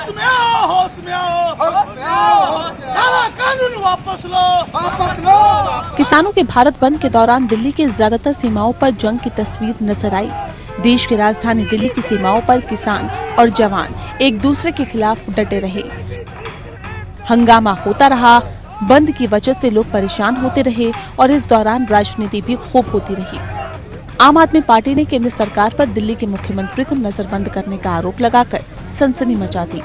होश में आओ, होश में आओ, काला कानून वापस लो, वापस लो। किसानों के भारत बंद के दौरान दिल्ली के ज्यादातर सीमाओं पर जंग की तस्वीर नजर आई। देश की राजधानी दिल्ली की सीमाओं पर किसान और जवान एक दूसरे के खिलाफ डटे रहे। हंगामा होता रहा, बंद की वजह से लोग परेशान होते रहे और इस दौरान राजनीति भी खूब होती रही। आम आदमी पार्टी ने केंद्र सरकार पर दिल्ली के मुख्यमंत्री को नजरबंद करने का आरोप लगाकर सनसनी मचा दी।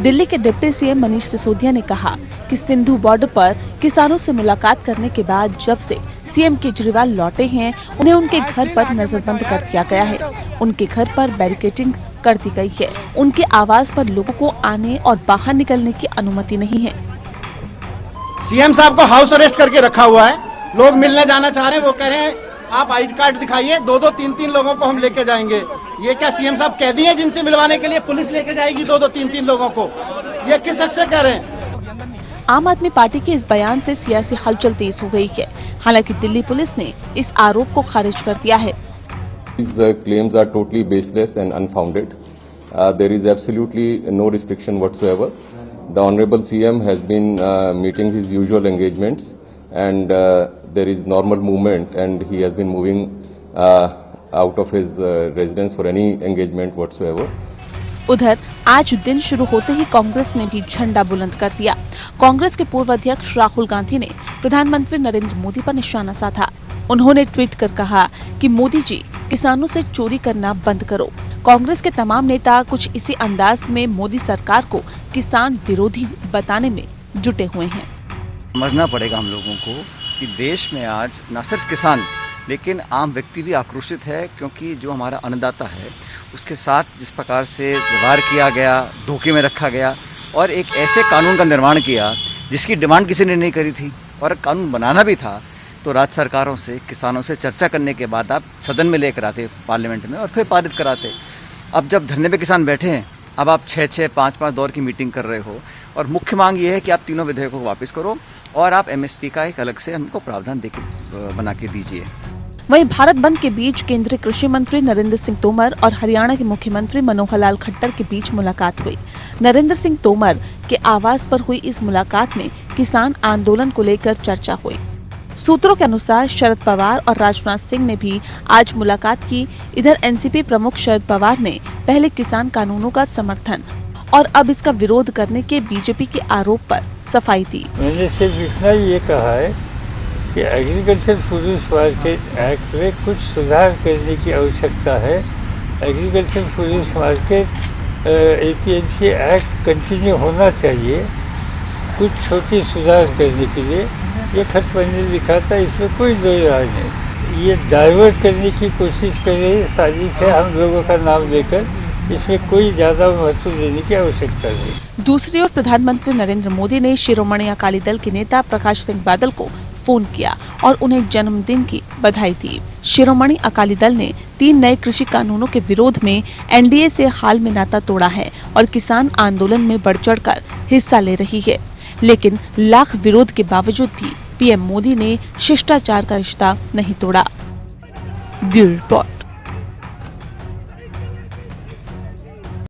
दिल्ली के डिप्टी सीएम मनीष सिसोदिया ने कहा कि सिंधु बॉर्डर पर किसानों से मुलाकात करने के बाद जब से सीएम केजरीवाल लौटे हैं, उन्हें उनके घर पर नजरबंद कर दिया गया है। उनके घर पर बैरिकेडिंग कर दी गई है। उनके आवास पर लोगों को आने और बाहर निकलने की अनुमति नहीं है। सीएम साहब को हाउस अरेस्ट करके रखा हुआ है। लोग मिलने जाना चाह रहे हैं, वो कह रहे हैं आप आईडी कार्ड दिखाइए, 2-2, 3-3 लोगों को हम लेके जाएंगे। ये क्या सीएम साहब कैदी हैं जिनसे मिलवाने के लिए पुलिस लेके जाएगी 2-2, 3-3 लोगों को? ये किस हक से कह रहे हैं? आम आदमी पार्टी के इस बयान से सियासी हलचल तेज हो गई है। हालांकि दिल्ली पुलिस ने इस आरोप को खारिज कर दिया है। These claims are totally baseless and unfounded. There is absolutely no restriction whatsoever. The Honorable CM has been meeting his usual engagements, and there is normal movement, and he has been moving out of his residence for any engagement whatsoever. उधर आज दिन शुरू होते ही कांग्रेस ने भी झंडा बुलंद कर दिया। कांग्रेस के पूर्व अध्यक्ष राहुल गांधी ने प्रधानमंत्री नरेंद्र मोदी पर निशाना साधा। उन्होंने ट्वीट कर कहा कि मोदी जी, किसानों से चोरी करना बंद करो। कांग्रेस के तमाम नेता कुछ इसी अंदाज में मोदी सरकार को किसान विरोधी बताने में जुटे हुए हैं। समझना पड़ेगा हम लोगों को कि देश में आज न सिर्फ किसान लेकिन आम व्यक्ति भी आक्रोशित है, क्योंकि जो हमारा अन्नदाता है उसके साथ जिस प्रकार से व्यवहार किया गया, धोखे में रखा गया और एक ऐसे कानून का निर्माण किया जिसकी डिमांड किसी ने नहीं करी थी, और कानून बनाना भी था तो राज्य सरकारों से, किसानों से चर्चा करने के बाद आप सदन में लेकर आते पार्लियामेंट में और फिर पारित कराते। अब जब धरने पे किसान बैठे हैं, अब आप 6-6, 5-5 दौर की मीटिंग कर रहे हो और मुख्य मांग ये है कि आप तीनों विधेयकों को वापस करो और आप एमएसपी का एक अलग से हमको प्रावधान देके बना के दीजिए। वहीं भारत बंद के बीच केंद्रीय कृषि मंत्री नरेंद्र सिंह तोमर और हरियाणा के मुख्यमंत्री मनोहर लाल खट्टर के बीच मुलाकात हुई। नरेंद्र सिंह तोमर के आवास पर हुई इस मुलाकात में किसान आंदोलन को लेकर चर्चा हुई। सूत्रों के अनुसार शरद पवार और राजनाथ सिंह ने भी आज मुलाकात की। इधर एनसीपी प्रमुख शरद पवार ने पहले किसान कानूनों का समर्थन और अब इसका विरोध करने के बीजेपी के आरोप पर सफाई दी। मैंने सिर्फ इतना ये कहा है कि एग्रीकल्चर प्रोड्यूस मार्केट एक्ट में कुछ सुधार करने की आवश्यकता है। Agriculture produce market APMC act continue होना चाहिए कुछ छोटी सुधार करने के लिए। ये खत मैंने लिखा था, इसमें कोई दो राय नहीं। ये डाइवर्ट करने की कोशिश कर रही साजिश है हम लोगों का नाम लेकर, इसमें कोई ज्यादा महत्व देने की आवश्यकता नहीं। दूसरी ओर प्रधानमंत्री नरेंद्र मोदी ने शिरोमणि अकाली दल के नेता प्रकाश सिंह बादल को फोन किया और उन्हें जन्मदिन की बधाई दी। शिरोमणि अकाली दल ने 3 नए कृषि कानूनों के विरोध में एनडीए से हाल में नाता तोड़ा है और किसान आंदोलन में बढ़ चढ़कर हिस्सा ले रही है। लेकिन लाख विरोध के बावजूद भी पीएम मोदी ने शिष्टाचार का रिश्ता नहीं तोड़ा। Bureau report.